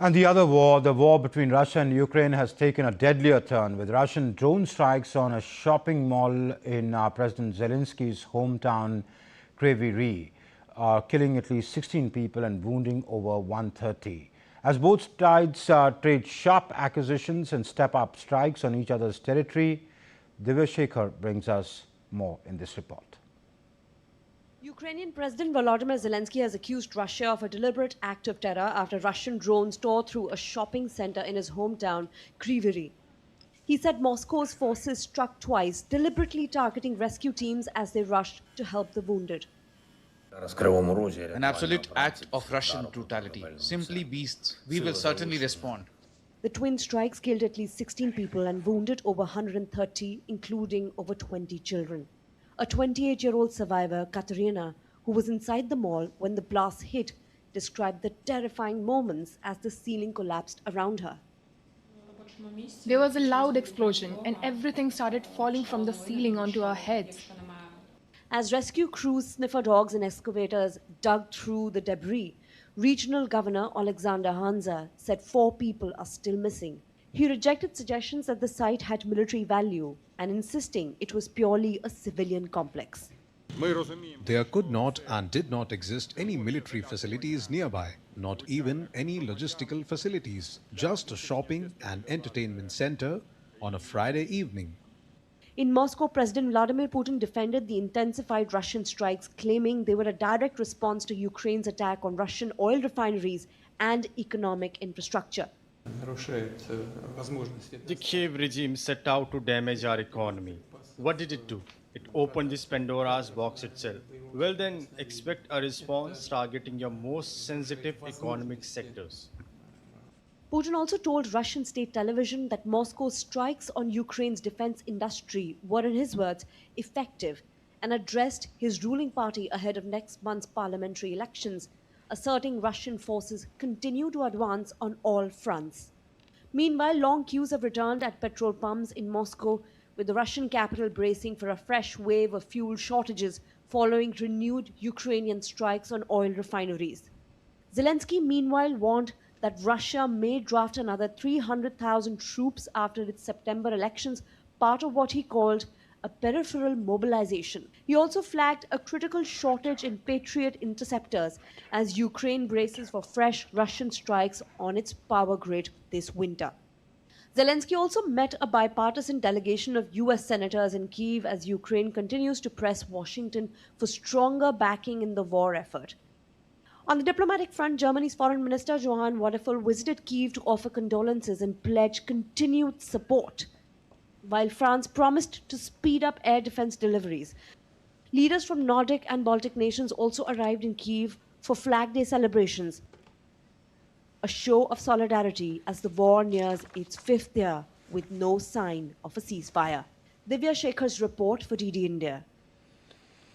And the other war, the war between Russia and Ukraine, has taken a deadlier turn with Russian drone strikes on a shopping mall in President Zelensky's hometown, Kryvyi Rih, killing at least 16 people and wounding over 130. As both sides trade sharp accusations and step up strikes on each other's territory, Divya brings us more in this report. Ukrainian President Volodymyr Zelenskyy has accused Russia of a deliberate act of terror after Russian drones tore through a shopping center in his hometown, Kryvyi Rih. He said Moscow's forces struck twice, deliberately targeting rescue teams as they rushed to help the wounded. An absolute act of Russian brutality. Simply beasts. We will certainly respond. The twin strikes killed at least 16 people and wounded over 130, including over 20 children. A 28-year-old survivor, Katerina, who was inside the mall when the blast hit, described the terrifying moments as the ceiling collapsed around her. There was a loud explosion and everything started falling from the ceiling onto our heads. As rescue crews, sniffer dogs and excavators dug through the debris, Regional Governor Alexander Hanza said 4 people are still missing. He rejected suggestions that the site had military value and insisting it was purely a civilian complex. There could not and did not exist any military facilities nearby, not even any logistical facilities, just a shopping and entertainment center on a Friday evening. In Moscow, President Vladimir Putin defended the intensified Russian strikes, claiming they were a direct response to Ukraine's attack on Russian oil refineries and economic infrastructure. The Kiev regime set out to damage our economy. What did it do? It opened this Pandora's box itself. Well then, expect a response targeting your most sensitive economic sectors. Putin also told Russian state television that Moscow's strikes on Ukraine's defense industry were, in his words, effective, and addressed his ruling party ahead of next month's parliamentary elections, asserting Russian forces continue to advance on all fronts. Meanwhile, long queues have returned at petrol pumps in Moscow, with the Russian capital bracing for a fresh wave of fuel shortages following renewed Ukrainian strikes on oil refineries. Zelenskyy, meanwhile, warned that Russia may draft another 300,000 troops after its September elections, part of what he called a peripheral mobilization. He also flagged a critical shortage in Patriot interceptors as Ukraine braces for fresh Russian strikes on its power grid this winter. Zelenskyy also met a bipartisan delegation of US senators in Kyiv as Ukraine continues to press Washington for stronger backing in the war effort. On the diplomatic front, Germany's Foreign Minister Johann Wadephul visited Kyiv to offer condolences and pledge continued support, while France promised to speed up air defense deliveries. Leaders from Nordic and Baltic nations also arrived in Kyiv for Flag Day celebrations, a show of solidarity as the war nears its 5th year with no sign of a ceasefire. Divya Shekhar's report for DD India.